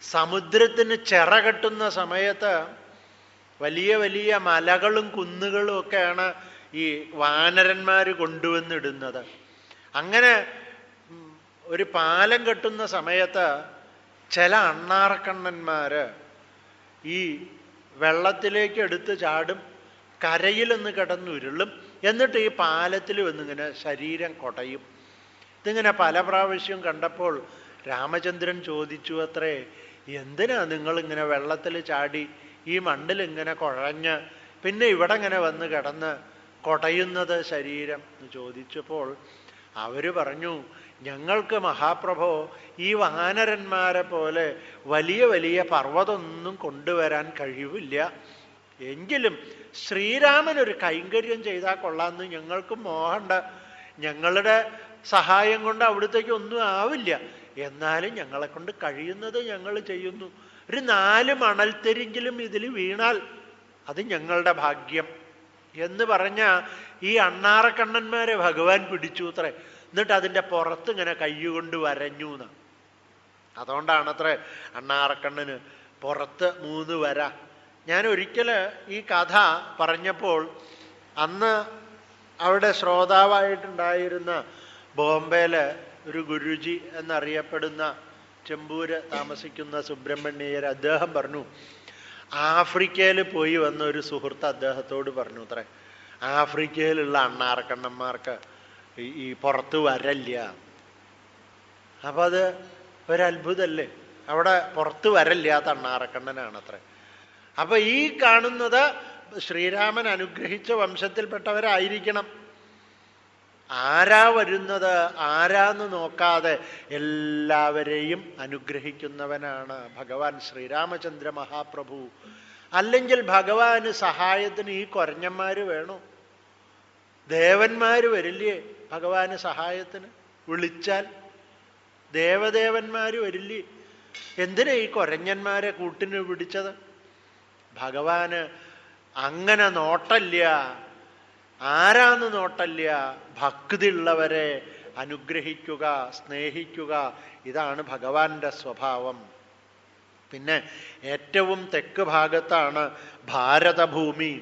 സമുദ്രത്തിന് ചിറ കെട്ടുന്ന സമയത്ത് വലിയ വലിയ മലകളും കുന്നുകളും ഒക്കെയാണ് ഈ വാനരന്മാർ കൊണ്ടുവന്നിടുന്നത്. അങ്ങനെ ഒരു പാലം കെട്ടുന്ന സമയത്ത് ചില അണ്ണാറക്കണ്ണന്മാര് ഈ വെള്ളത്തിലേക്ക് എടുത്ത് ചാടും, കരയിലൊന്ന് കിടന്നുരുളും, എന്നിട്ട് ഈ പാലത്തിൽ വന്നിങ്ങനെ ശരീരം കൊടയും. ഇതിങ്ങനെ പല പ്രാവശ്യം കണ്ടപ്പോൾ രാമചന്ദ്രൻ ചോദിച്ചു അത്രേ, എന്തിനാ നിങ്ങളിങ്ങനെ വെള്ളത്തിൽ ചാടി ഈ മണ്ണിലിങ്ങനെ കുഴഞ്ഞ് പിന്നെ ഇവിടെ ഇങ്ങനെ വന്ന് കിടന്ന് കൊടയുന്നത് ശരീരം എന്ന് ചോദിച്ചപ്പോൾ അവർ പറഞ്ഞു, ഞങ്ങൾക്ക് മഹാപ്രഭോ ഈ വാനരന്മാരെ പോലെ വലിയ വലിയ പർവ്വതമൊന്നും കൊണ്ടുവരാൻ കഴിവില്ല. എങ്കിലും ശ്രീരാമനൊരു കൈങ്കര്യം ചെയ്താൽ കൊള്ളാമെന്ന് ഞങ്ങൾക്ക് മോഹമുണ്ട്. ഞങ്ങളുടെ സഹായം കൊണ്ട് അവിടത്തേക്ക് ഒന്നും ആവില്ല, എന്നാലും ഞങ്ങളെ കൊണ്ട് കഴിയുന്നത് ഞങ്ങൾ ചെയ്യുന്നു. ഒരു 4 മണൽത്തെരെങ്കിലും ഇതിൽ വീണാൽ അത് ഞങ്ങളുടെ ഭാഗ്യം എന്ന് പറഞ്ഞ ഈ അണ്ണാറക്കണ്ണന്മാരെ ഭഗവാൻ പിടിച്ചു അത്രേ. എന്നിട്ട് അതിൻ്റെ പുറത്ത് ഇങ്ങനെ കൈകൊണ്ട് വരഞ്ഞു എന്ന്. അതുകൊണ്ടാണത്രേ അണ്ണാറക്കണ്ണന് പുറത്ത് 3 വര. ഞാൻ ഒരിക്കൽ ഈ കഥ പറഞ്ഞപ്പോൾ അന്ന് അവിടെ ശ്രോതാവായിട്ടുണ്ടായിരുന്ന ബോംബെയിലെ ഒരു ഗുരുജി എന്നറിയപ്പെടുന്ന ചെമ്പൂര് താമസിക്കുന്ന സുബ്രഹ്മണ്യർ, അദ്ദേഹം പറഞ്ഞു, ആഫ്രിക്കയിൽ പോയി വന്ന ഒരു സുഹൃത്ത് അദ്ദേഹത്തോട് പറഞ്ഞു അത്രേ, ആഫ്രിക്കയിലുള്ള അണ്ണാർക്കണ്ണന്മാർക്ക് ഈ പുറത്ത് വരല്ല. അപ്പം അത് ഒരത്ഭുതമല്ലേ, അവിടെ പുറത്ത് വരല്ലാത്ത അണ്ണാറക്കണ്ണനാണത്രേ. അപ്പൊ ഈ കാണുന്നത് ശ്രീരാമൻ അനുഗ്രഹിച്ച വംശത്തിൽപ്പെട്ടവരായിരിക്കണം. ആരാ വരുന്നത് ആരാന്ന് നോക്കാതെ എല്ലാവരെയും അനുഗ്രഹിക്കുന്നവനാണ് ഭഗവാൻ ശ്രീരാമചന്ദ്ര മഹാപ്രഭു. അല്ലെങ്കിൽ ഭഗവാന് സഹായത്തിന് ഈ കൊരഞ്ഞന്മാര് വേണോ? ദേവന്മാര് വരില്ലേ ഭഗവാന് സഹായത്തിന്? വിളിച്ചാൽ ദേവദേവന്മാര് വരില്ലേ? എന്തിനാ ഈ കൊരഞ്ഞന്മാരെ കൂട്ടിന് പിടിച്ചത്? ഭഗവാന് അങ്ങനെ നോട്ടല്ല. ആരാന്ന് നോട്ടല്ല, ഭക്തി ഉള്ളവരെ അനുഗ്രഹിക്കുക, സ്നേഹിക്കുക. ഇതാണ് ഭഗവാന്റെ സ്വഭാവം. പിന്നെ ഏറ്റവും തെക്ക് ഭാഗത്താണ് ഭാരതഭൂമി.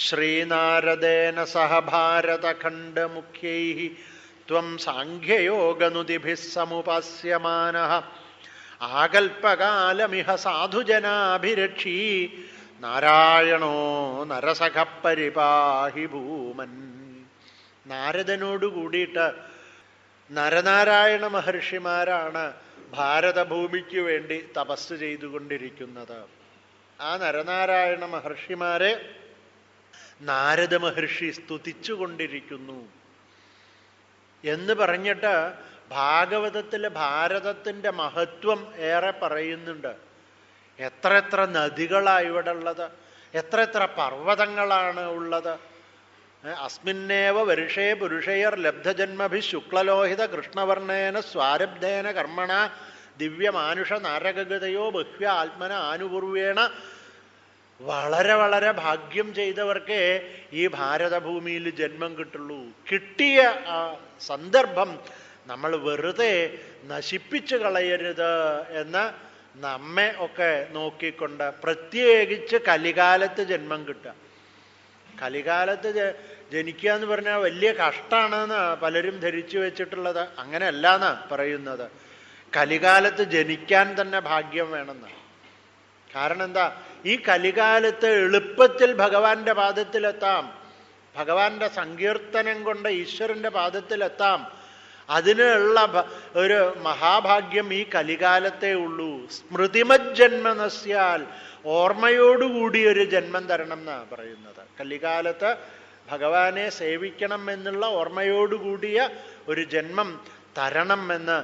ശ്രീനാരദേന സഹ ഭാരതഖണ്ഡ മുഖ്യൈ ത്വം സാഖ്യയോഗനുതിഭിഃ സമുപാസ്യമാനഃ ആകൽപകാലമിഹ സാധുജനാഭിരക്ഷീ നാരായണോ നരസഖ പരിപാഹി ഭൂമൻ. നാരദനോട് കൂടിയിട്ട് നരനാരായണ മഹർഷിമാരാണ് ഭാരതഭൂമിക്ക് വേണ്ടി തപസ് ചെയ്തുകൊണ്ടിരിക്കുന്നത്. ആ നരനാരായണ മഹർഷിമാരെ നാരദ മഹർഷി സ്തുതിച്ചുകൊണ്ടിരിക്കുന്നു എന്ന് പറഞ്ഞിട്ട് ഭാഗവതത്തിലെ ഭാരതത്തിൻ്റെ മഹത്വം ഏറെ പറയുന്നുണ്ട്. എത്ര നദികളാണ് ഇവിടെ ഉള്ളത്, എത്ര പർവ്വതങ്ങളാണ് ഉള്ളത്. അസ്മിന്നേവ വരുഷേ പുരുഷയർ ലബ്ധജന്മഭി ശുക്ലലോഹിത കൃഷ്ണവർണ്ണേന സ്വാരബ്ധേന കർമ്മണ ദിവ്യമാനുഷ നാരകഗതയോ ബഹ്വ ആത്മന ആനുപൂർവേണ. വളരെ വളരെ ഭാഗ്യം ചെയ്തവർക്കേ ഈ ഭാരതഭൂമിയിൽ ജന്മം കിട്ടുള്ളൂ. കിട്ടിയ ആ സന്ദർഭം നമ്മൾ വെറുതെ നശിപ്പിച്ചു കളയരുത് എന്ന് നമ്മെ ഒക്കെ നോക്കിക്കൊണ്ട്, പ്രത്യേകിച്ച് കലികാലത്ത് ജന്മം കിട്ടുക. കലികാലത്ത് ജനിക്കുക എന്ന് പറഞ്ഞാൽ വലിയ കഷ്ടമാണെന്ന് പലരും ധരിച്ചു വെച്ചിട്ടുള്ളത്. അങ്ങനെയല്ല എന്നാ പറയുന്നത്. കലികാലത്ത് ജനിക്കാൻ തന്നെ ഭാഗ്യം വേണമെന്നാണ്. കാരണം എന്താ, ഈ കലികാലത്ത് എളുപ്പത്തിൽ ഭഗവാന്റെ പാദത്തിലെത്താം. ഭഗവാന്റെ സങ്കീർത്തനം കൊണ്ട് ഈശ്വരന്റെ പാദത്തിലെത്താം. അതിനുള്ള ഒരു മഹാഭാഗ്യം ഈ കലികാലത്തേ ഉള്ളൂ. സ്മൃതിമജ്ജന്മനസ്യാൽ, ഓർമ്മയോടുകൂടി ഒരു ജന്മം തരണം എന്നാണ് പറയുന്നത്. കലികാലത്ത് ഭഗവാനെ സേവിക്കണം എന്നുള്ള ഓർമ്മയോടുകൂടിയ ഒരു ജന്മം തരണം എന്ന്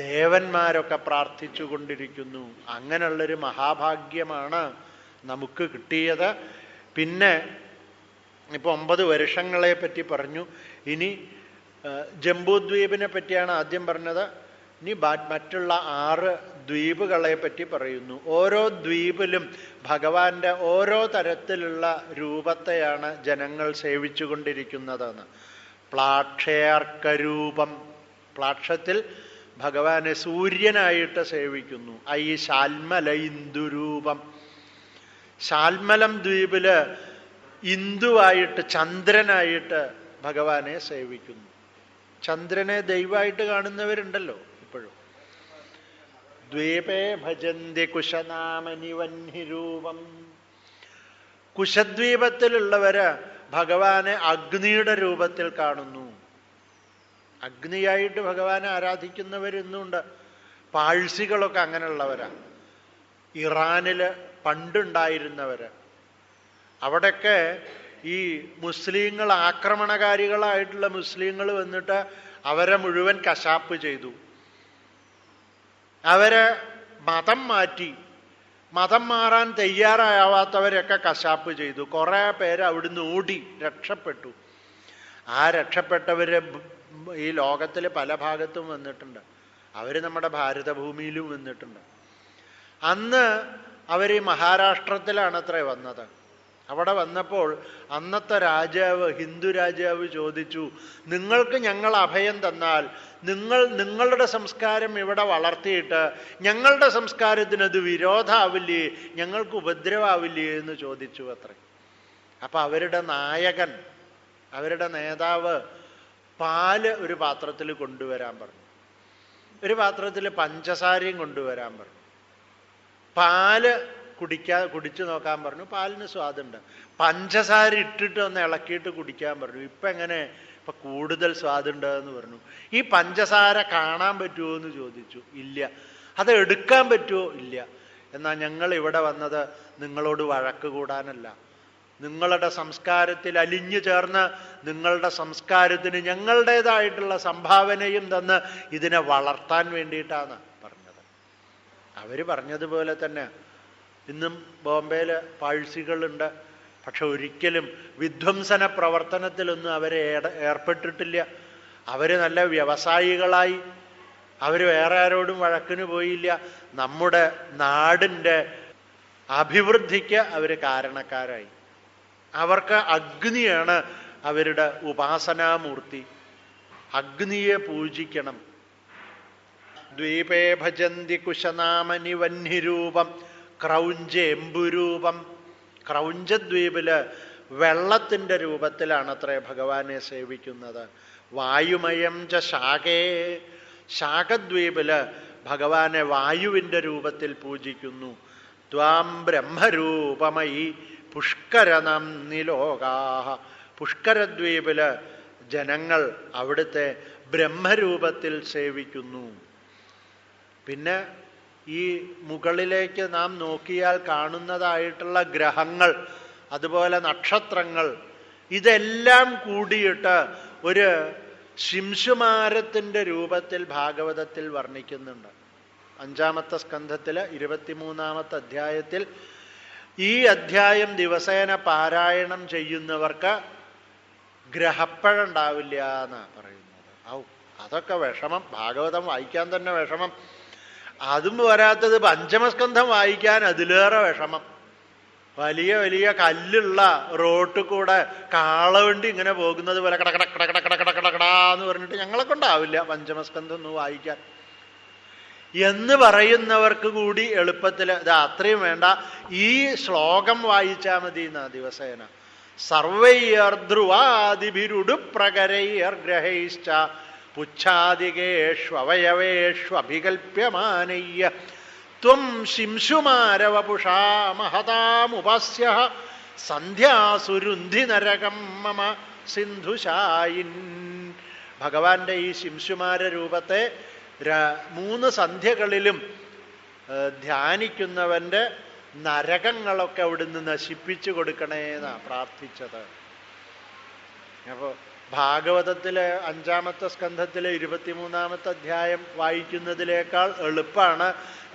ദേവന്മാരൊക്കെ പ്രാർത്ഥിച്ചു കൊണ്ടിരിക്കുന്നു. അങ്ങനെയുള്ളൊരു മഹാഭാഗ്യമാണ് നമുക്ക് കിട്ടിയത്. പിന്നെ ഇപ്പോൾ 9 വർഷങ്ങളെ പറ്റി പറഞ്ഞു. ഇനി ജംബൂദ്വീപിനെ പറ്റിയാണ് ആദ്യം പറഞ്ഞത്. ഇനി മറ്റുള്ള 6 ദ്വീപുകളെ പറ്റി പറയുന്നു. ഓരോ ദ്വീപിലും ഭഗവാന്റെ ഓരോ തരത്തിലുള്ള രൂപത്തെയാണ് ജനങ്ങൾ സേവിച്ചു കൊണ്ടിരിക്കുന്നതെന്ന്. പ്ലാക്ഷേർക്കരൂപം, പ്ലാക്ഷത്തിൽ ഭഗവാനെ സൂര്യനായിട്ട് സേവിക്കുന്നു. ഐ ശാൽമല ഇന്ദുരൂപം, ശാൽമലം ദ്വീപില് ഇന്ദുവായിട്ട് ചന്ദ്രനായിട്ട് ഭഗവാനെ സേവിക്കുന്നു. ചന്ദ്രനെ ദൈവമായിട്ട് കാണുന്നവരുണ്ടല്ലോ ഇപ്പോഴും. ദ്വീപേ ഭജന്തി കുശനാമനി വന്യരൂപം. കുശദ്വീപത്തിലുള്ളവര് ഭഗവാനെ അഗ്നിയുടെ രൂപത്തിൽ കാണുന്നു. അഗ്നിയായിട്ട് ഭഗവാനെ ആരാധിക്കുന്നവരിന്നുണ്ട്. പാഴ്സികളൊക്കെ അങ്ങനെയുള്ളവരാ. ഇറാനില് പണ്ടുണ്ടായിരുന്നവര്, അവിടെയൊക്കെ ഈ മുസ്ലിങ്ങൾ, ആക്രമണകാരികളായിട്ടുള്ള മുസ്ലിങ്ങൾ വന്നിട്ട് അവരെ മുഴുവൻ കശാപ്പ് ചെയ്തു. അവരെ മതം മാറ്റി. മതം മാറാൻ തയ്യാറാവാത്തവരൊക്കെ കശാപ്പ് ചെയ്തു. കുറേ പേര് അവിടുന്ന് ഓടി രക്ഷപ്പെട്ടു. ആ രക്ഷപ്പെട്ടവര് ഈ ലോകത്തിൽ പല ഭാഗത്തും വന്നിട്ടുണ്ട്. അവർ നമ്മുടെ ഭാരതഭൂമിയിലും വന്നിട്ടുണ്ട്. അന്ന് അവർ മഹാരാഷ്ട്രത്തിലാണത്രേ വന്നത്. അവിടെ വന്നപ്പോൾ അന്നത്തെ രാജാവ്, ഹിന്ദു രാജാവ് ചോദിച്ചു, നിങ്ങൾക്ക് ഞങ്ങൾ അഭയം തന്നാൽ നിങ്ങളുടെ സംസ്കാരം ഇവിടെ വളർത്തിയിട്ട് ഞങ്ങളുടെ സംസ്കാരത്തിന് അത് വിരോധമാവില്ലേ, ഞങ്ങൾക്ക് ഉപദ്രവമാവില്ലേ എന്ന് ചോദിച്ചു അത്രേ. അപ്പൊ അവരുടെ നായകൻ അവരുടെ നേതാവ് പാല് ഒരു പാത്രത്തിൽ കൊണ്ടുവരാൻ പറഞ്ഞു, ഒരു പാത്രത്തിൽ പഞ്ചസാരയും കൊണ്ടുവരാൻ പറഞ്ഞു. പാല് കുടിച്ചു നോക്കാൻ പറഞ്ഞു. പാലിന് സ്വാദുണ്ട്. പഞ്ചസാര ഇട്ടിട്ട് ഒന്ന് ഇളക്കിയിട്ട് കുടിക്കാൻ പറഞ്ഞു. ഇപ്പം എങ്ങനെ? ഇപ്പം കൂടുതൽ സ്വാദുണ്ട് എന്ന് പറഞ്ഞു. ഈ പഞ്ചസാര കാണാൻ പറ്റുമോ എന്ന് ചോദിച്ചു. ഇല്ല. അത് എടുക്കാൻ പറ്റുമോ? ഇല്ല. എന്നാൽ ഞങ്ങൾ ഇവിടെ വന്നത് നിങ്ങളോട് വഴക്ക് കൂടാനല്ല, നിങ്ങളുടെ സംസ്കാരത്തിൽ അലിഞ്ഞു ചേർന്ന് നിങ്ങളുടെ സംസ്കാരത്തിന് ഞങ്ങളുടേതായിട്ടുള്ള സംഭാവനയും തന്ന് ഇതിനെ വളർത്താൻ വേണ്ടിയിട്ടാണ് പറഞ്ഞത്. അവർ പറഞ്ഞതുപോലെ തന്നെ ഇന്നും ബോംബെയിൽ പാഴ്സികളുണ്ട്. പക്ഷെ ഒരിക്കലും വിധ്വംസന പ്രവർത്തനത്തിലൊന്നും അവരെ ഏർപ്പെട്ടിട്ടില്ല. അവർ നല്ല വ്യവസായികളായി. അവർ വേറെ ആരോടും വഴക്കിന് പോയില്ല. നമ്മുടെ നാടിൻ്റെ അഭിവൃദ്ധിക്ക് അവർ കാരണക്കാരായി. അവർക്ക് അഗ്നിയാണ് അവരുടെ ഉപാസനാമൂർത്തി. അഗ്നിയെ പൂജിക്കണം. ദ്വീപേ ഭജന്തി കുശനാമനി വന്യരൂപം ക്രൗഞ്ചെമ്പുരൂപം. ക്രൗഞ്ചദ്വീപില് വെള്ളത്തിൻ്റെ രൂപത്തിലാണത്രേ ഭഗവാനെ സേവിക്കുന്നത്. വായുമയം ച ശാഖേ. ശാഖദ്വീപില് ഭഗവാനെ വായുവിൻ്റെ രൂപത്തിൽ പൂജിക്കുന്നു. ത്വാം ബ്രഹ്മരൂപമയി പുഷ്കരണം നിലോകാഹ. പുഷ്കരദ്വീപില് ജനങ്ങൾ അവിടുത്തെ ബ്രഹ്മരൂപത്തിൽ സേവിക്കുന്നു. പിന്നെ ഈ മുകളിലേക്ക് നാം നോക്കിയാൽ കാണുന്നതായിട്ടുള്ള ഗ്രഹങ്ങൾ, അതുപോലെ നക്ഷത്രങ്ങൾ, ഇതെല്ലാം കൂടിയിട്ട് ഒരു ശിംശുമാരത്തിൻ്റെ രൂപത്തിൽ ഭാഗവതത്തിൽ വർണ്ണിക്കുന്നുണ്ട്. 5-ാമത്തെ സ്കന്ധത്തില് 23-ാമത്തെ അധ്യായത്തിൽ ഈ അധ്യായം ദിവസേന പാരായണം ചെയ്യുന്നവർക്ക് ഗ്രഹപ്പഴുണ്ടാവില്ല എന്നാണ് പറയുന്നത്. അതൊക്കെ വിഷമം. ഭാഗവതം വായിക്കാൻ തന്നെ വിഷമം. അതും വരാത്തത് പഞ്ചമസ്കന്ധം വായിക്കാൻ അതിലേറെ വിഷമം. വലിയ വലിയ കല്ലുള്ള റോട്ടിൽ കൂടെ കാളവണ്ടി ഇങ്ങനെ പോകുന്നത് പോലെ കടകടക്കടകടക്കടകടകടാന്ന് പറഞ്ഞിട്ട് ഞങ്ങളെ കൊണ്ടാവില്ല പഞ്ചമസ്കന്ധം ഒന്ന് വായിക്കാൻ എന്ന് പറയുന്നവർക്ക് കൂടി എളുപ്പത്തിൽ ഇത് അത്രയും വേണ്ട, ഈ ശ്ലോകം വായിച്ചാൽ മതി എന്നാ ദിവസേന. സർവൈർധ്രുവാദിഭിരുടു പ്രകരൈർഗ്രഹൈശ്ച പുച്ഛാദികേഷ്വവയവേഷ്വഭികൽപ്യമാനയ്യ ത്വം ശിംശുമാരവപുഷാ മഹതാമുപാസ്യ സന്ധ്യാസുരുന്ധി നരകം മമ സിന്ധുശായിൻ. ഭഗവാന്റെ ഈ ശിംശുമാര രൂപത്തെ 3 സന്ധ്യകളിലും ധ്യാനിക്കുന്നവന്റെ നരകങ്ങളൊക്കെ അവിടുന്ന് നശിപ്പിച്ചു കൊടുക്കണേന്നാ പ്രാർത്ഥിച്ചത്. അപ്പോൾ ഭാഗവതത്തിലെ 5-ാമത്തെ സ്കന്ധത്തിലെ 23-ാമത്തെ അധ്യായം വായിക്കുന്നതിനേക്കാൾ എളുപ്പമാണ്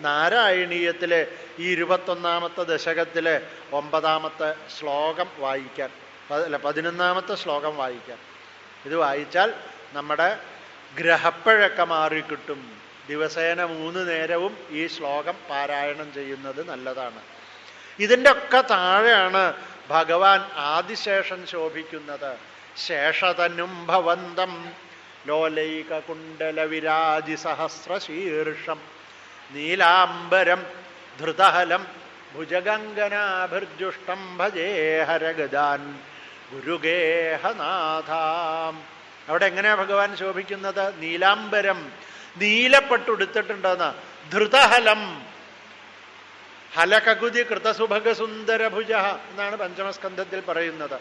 നാരായണീയത്തിലെ ഈ 21-ാമത്തെ ദശകത്തിലെ 9-ാമത്തെ ശ്ലോകം വായിക്കാൻ, 11-ാമത്തെ ശ്ലോകം വായിക്കാൻ. ഇത് വായിച്ചാൽ നമ്മുടെ ഗ്രഹപ്പഴൊക്കെ മാറിക്കിട്ടും. ദിവസേന 3 നേരവും ഈ ശ്ലോകം പാരായണം ചെയ്യുന്നത് നല്ലതാണ്. ഇതിൻ്റെ ഒക്കെ താഴെയാണ് ഭഗവാൻ ആദിശേഷൻ ശോഭിക്കുന്നത്. ശേഷതനും ഭവന്തം ലോലൈക കുണ്ടല വിരാജി സഹസ്രശീർഷം നീലാംബരം ധൃതഹലം ഭുജഗംഗനാഭിർജുഷ്ടം ഭജേ ഹരഗദാൻ ഗുരുഗേഹനാഥാം. അവിടെ എങ്ങനെയാ ഭഗവാൻ ശോഭിക്കുന്നത്? നീലാംബരം, നീലപ്പെട്ടുടുത്തിട്ടുണ്ടെന്ന്. ധൃതഹലം, ഹലകകുതി കൃതസുഭഗസുന്ദരഭുജ എന്നാണ് പഞ്ചമസ്കന്ധത്തിൽ പറയുന്നത്.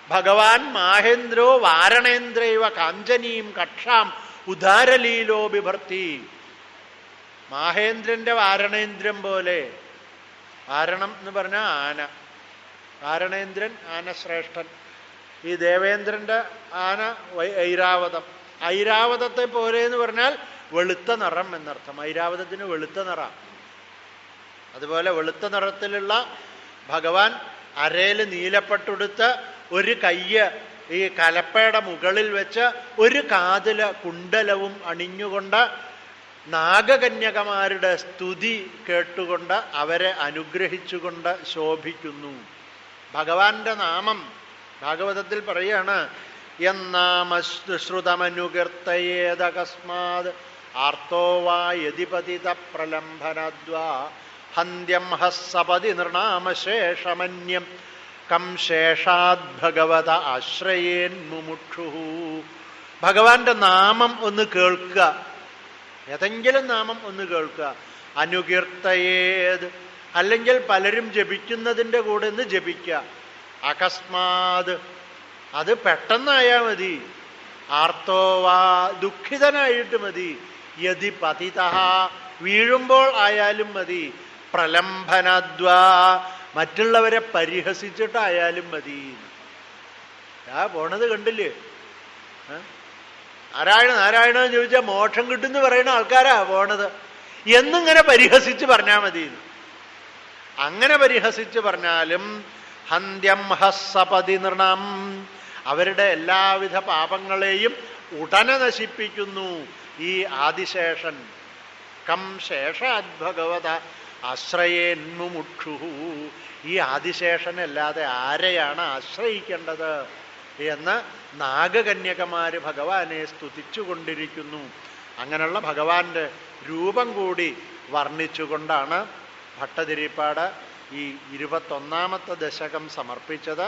ഭഗവാൻ മാഹേന്ദ്രോ വാരണേന്ദ്രൈവ കാഞ്ചനീം കക്ഷാം ഉദാരലീലോ ബിഭർത്തി. മാഹേന്ദ്രന്റെ വാരണേന്ദ്രം പോലെ. വാരണം എന്ന് പറഞ്ഞാൽ ആന. വാരണേന്ദ്രൻ ആനശ്രേഷ്ഠൻ. ഈ ദേവേന്ദ്രന്റെ ആന ഐരാവതം. ഐരാവതത്തെ പോലെ എന്ന് പറഞ്ഞാൽ വെളുത്ത നിറം എന്നർത്ഥം. ഐരാവതത്തിന് വെളുത്ത നിറം. അതുപോലെ വെളുത്ത നിറത്തിലുള്ള ഭഗവാൻ അരയിൽ നീലപ്പെട്ടുടുത്ത് ഒരു കയ്യ് ഈ കലപ്പയുടെ മുകളിൽ വെച്ച് ഒരു കാതില് കുണ്ടലവും അണിഞ്ഞുകൊണ്ട് നാഗകന്യകമാരുടെ സ്തുതി കേട്ടുകൊണ്ട് അവരെ അനുഗ്രഹിച്ചുകൊണ്ട് ശോഭിക്കുന്നു. ഭഗവാന്റെ നാമം ഭാഗവതത്തിൽ പറയാണ്, എന്നാമശ്രുതമനുകീർത്തയേതകസ്മാത് ആർത്തോ വാ യതിപതിത പ്രലംബനദ്വാ ഹന്യം ഹസ്സപതി നൃണാമശേഷമന്യം കം ശേഷാദ് ഭഗവത ആശ്രയേൻ മുമുക്ഷു. ഭഗവാന്റെ നാമം ഒന്ന് കേൾക്കുക, ഏതെങ്കിലും നാമം ഒന്ന് കേൾക്കുക. അനുകീർത്തയേത്, അല്ലെങ്കിൽ പലരും ജപിക്കുന്നതിൻ്റെ കൂടെ ഒന്ന് ജപിക്കുക. അകസ്മാത്, അത് പെട്ടെന്നായാൽ മതി. ആർത്തോവാ, ദുഃഖിതനായിട്ട് മതി. യതി പതിതഃ, വീഴുമ്പോൾ ആയാലും മതി. പ്രലംബനദ്വാ, മറ്റുള്ളവരെ പരിഹസിച്ചിട്ടായാലും മതി. പോണത് കണ്ടില്ലേ? നാരായണ നാരായണ എന്ന് ചോദിച്ചാൽ മോക്ഷം കിട്ടുമെന്ന് പറയുന്ന ആൾക്കാരാ പോണത്. എന്നിങ്ങനെ പരിഹസിച്ച് പറഞ്ഞാൽ മതി. അങ്ങനെ പരിഹസിച്ച് പറഞ്ഞാലും ഹന്ത്യം ഹസ്സപതി നൃണം, അവരുടെ എല്ലാവിധ പാപങ്ങളെയും ഉടനെ നശിപ്പിക്കുന്നു ഈ ആദിശേഷൻ. കം ശേഷാദ് ഭഗവത ആശ്രയേൻ മുമുക്ഷു. ഈ ആദിശേഷനല്ലാതെ ആരെയാണ് ആശ്രയിക്കേണ്ടത് എന്ന് നാഗകന്യകമാര് ഭഗവാനെ സ്തുതിച്ചുകൊണ്ടിരിക്കുന്നു. അങ്ങനെയുള്ള ഭഗവാന്റെ രൂപം കൂടി വർണ്ണിച്ചുകൊണ്ടാണ് ഭട്ടതിരിപ്പാട് ഈ 21ാമത്തെ ദശകം സമർപ്പിച്ചത്.